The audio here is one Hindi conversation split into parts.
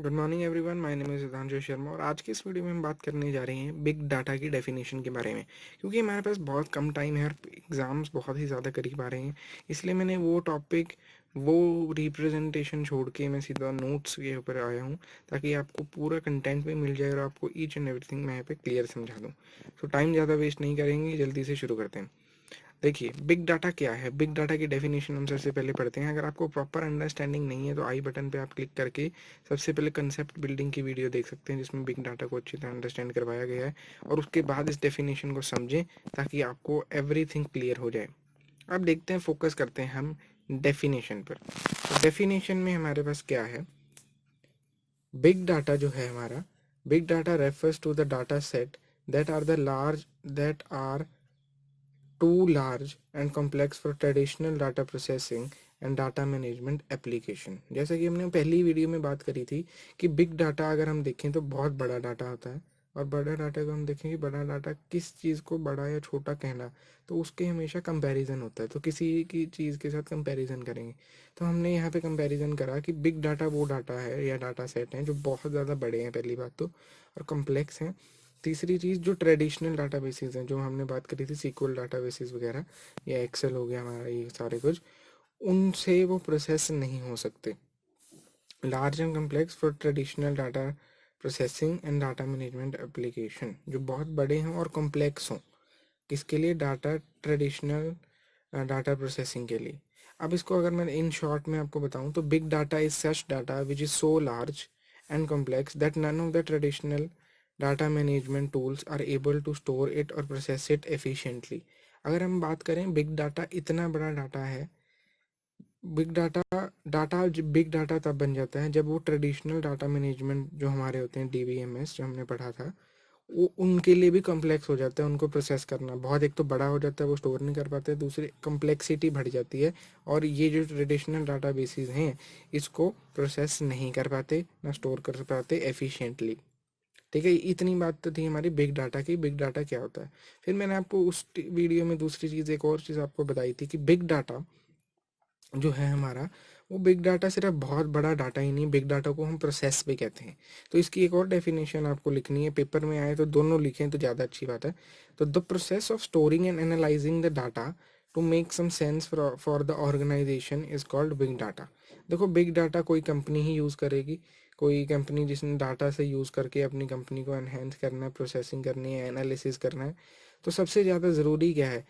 Good morning everyone, my name is Hitanshu Sharma और आज की इस वीडियो में हम बात करने जा रहे हैं बिग डाटा की डेफिनेशन के बारे में। क्योंकि हमारे पास बहुत कम टाइम है और एग्ज़ाम्स बहुत ही ज़्यादा करीब आ रहे हैं, इसलिए मैंने वो टॉपिक वो रिप्रेजेंटेशन छोड़ के मैं सीधा नोट्स के ऊपर आया हूँ, ताकि आपको पूरा कंटेंट भी मिल जाए और आपको ईच एंड एवरीथिंग मैं यहाँ पे क्लियर समझा दूँ। तो टाइम ज़्यादा वेस्ट नहीं करेंगे, जल्दी से शुरू करते हैं। देखिए, बिग डाटा क्या है। बिग डाटा की डेफिनेशन हम सबसे पहले पढ़ते हैं। अगर आपको प्रॉपर अंडरस्टैंडिंग नहीं है तो आई बटन पे आप क्लिक करके सबसे पहले कंसेप्ट बिल्डिंग की वीडियो देख सकते हैं, जिसमें बिग डाटा को अच्छी तरह अंडरस्टैंड करवाया गया है, और उसके बाद इस डेफिनेशन को समझें ताकि आपको एवरीथिंग क्लियर हो जाए। अब देखते हैं, फोकस करते हैं हम डेफिनेशन पर। तो डेफिनेशन में हमारे पास क्या है। बिग डाटा जो है हमारा, big data refers to the data set that are too large and complex for traditional data processing and data management application। जैसा कि हमने पहली वीडियो में बात करी थी कि बिग डाटा अगर हम देखें तो बहुत बड़ा डाटा होता है, और बड़ा डाटा को हम देखें कि बड़ा डाटा किस चीज़ को बड़ा या छोटा कहना, तो उसके हमेशा कंपैरिजन होता है। तो किसी की चीज़ के साथ कंपैरिजन करेंगे, तो हमने यहाँ पे कंपैरिजन करा कि बिग डाटा वो डाटा है या डाटा सेट हैं जो बहुत ज़्यादा बड़े हैं, पहली बात तो, और कम्प्लेक्स हैं। तीसरी चीज़, जो ट्रेडिशनल डाटाबेसेस हैं, जो हमने बात करी थी सीक्वल डाटाबेसेस वगैरह, या एक्सेल हो गया हमारा, ये सारे कुछ, उनसे वो प्रोसेस नहीं हो सकते। Large and complex for traditional data processing and data management application, जो बहुत बड़े हों और कॉम्प्लेक्स हों, किसके लिए? डाटा ट्रेडिशनल डाटा प्रोसेसिंग के लिए। अब इसको अगर मैं इन शॉर्ट में आपको बताऊं तो big data is such data which is so large and complex that none of the traditional data management tools are able to store it और प्रोसेस इट एफिशिएंटली। अगर हम बात करें, बिग डाटा इतना बड़ा डाटा है। Big data data big data तब बन जाता है जब वो ट्रेडिशनल डाटा मैनेजमेंट जो हमारे होते हैं, डीबीएमएस जो हमने पढ़ा था, वो उनके लिए भी कॉम्प्लेक्स हो जाता है। उनको प्रोसेस करना बहुत, एक तो बड़ा हो जाता है, वो स्टोर नहीं कर पाते, दूसरी कॉम्प्लेक्सिटी बढ़ जाती है, और ये जो ट्रेडिशनल डाटा बेसिस हैं इसको प्रोसेस नहीं कर पाते, ना स्टोर कर पाते एफिशिएंटली। ठीक है, इतनी बात तो थी हमारी बिग डाटा की। बिग डाटा क्या होता है। फिर मैंने आपको उस वीडियो में दूसरी चीज़, एक और चीज़ आपको बताई थी कि बिग डाटा जो है हमारा, वो बिग डाटा सिर्फ बहुत बड़ा डाटा ही नहीं, बिग डाटा को हम प्रोसेस भी कहते हैं। तो इसकी एक और डेफिनेशन आपको लिखनी है, पेपर में आए तो दोनों लिखें तो ज़्यादा अच्छी बात है। तो the process of storing and analysing the data to make some sense for the organisation is called big data. देखो, बिग डाटा कोई कंपनी ही यूज़ करेगी, कोई कंपनी जिसने डाटा से यूज़ करके अपनी कंपनी को एनहेंस करना है, प्रोसेसिंग करनी है, एनालिसिस करना है। तो सबसे ज़्यादा ज़रूरी क्या है?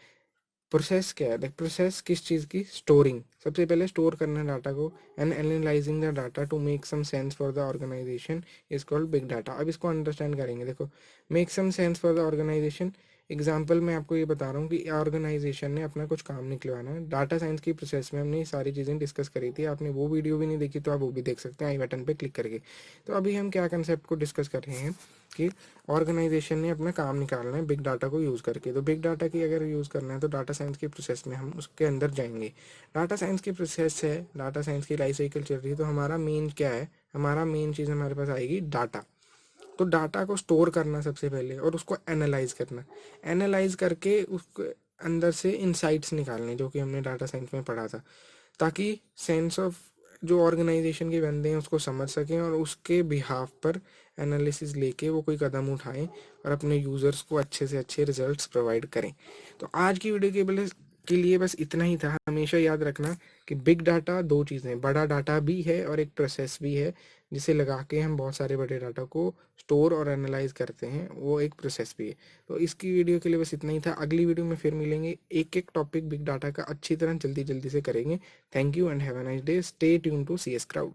प्रोसेस क्या है? देख, प्रोसेस किस चीज़ की? स्टोरिंग। सबसे पहले स्टोर करना है डाटा को, and analysing the data to make some sense for the organisation is called big data. अब इसको अंडरस्टैंड करेंगे। देखो, make some sense for the organisation, example मैं आपको ये बता रहा हूँ कि ऑर्गेनाइजेशन ने अपना कुछ काम निकलवाना है। डाटा साइंस की प्रोसेस में हमने ये सारी चीज़ें डिस्कस करी थी, आपने वो वीडियो भी नहीं देखी तो आप वो भी देख सकते हैं आई बटन पे क्लिक करके। तो अभी हम क्या कंसेप्ट को डिस्कस कर रहे हैं कि ऑर्गेनाइजेशन ने अपना काम निकालना है बिग डाटा को यूज़ करके। तो बिग डाटा की अगर यूज़ करना है तो डाटा साइंस की प्रोसेस में हम उसके अंदर जाएंगे। डाटा साइंस की प्रोसेस है, डाटा साइंस की लाइफ साइकिल चल रही है, तो हमारा मेन क्या है? हमारा मेन चीज़ हमारे पास आएगी डाटा। तो डाटा को स्टोर करना सबसे पहले, और उसको एनालाइज करना, एनालाइज करके उसको अंदर से इंसाइट्स निकालने, जो कि हमने डाटा साइंस में पढ़ा था, ताकि सेंस ऑफ जो ऑर्गेनाइजेशन के बंदे हैं उसको समझ सकें और उसके बिहाफ पर एनालिसिस लेके वो कोई कदम उठाएं और अपने यूज़र्स को अच्छे से अच्छे रिजल्ट्स प्रोवाइड करें। तो आज की वीडियो के लिए बस इतना ही था। हमेशा याद रखना कि बिग डाटा दो चीज़ें, बड़ा डाटा भी है और एक प्रोसेस भी है, जिसे लगा के हम बहुत सारे बड़े डाटा को स्टोर और एनालाइज करते हैं, वो एक प्रोसेस भी है। तो इसकी वीडियो के लिए बस इतना ही था। अगली वीडियो में फिर मिलेंगे, एक एक टॉपिक बिग डाटा का अच्छी तरह जल्दी जल्दी से करेंगे। Thank you and have a nice day. Stay tune to CS crowd.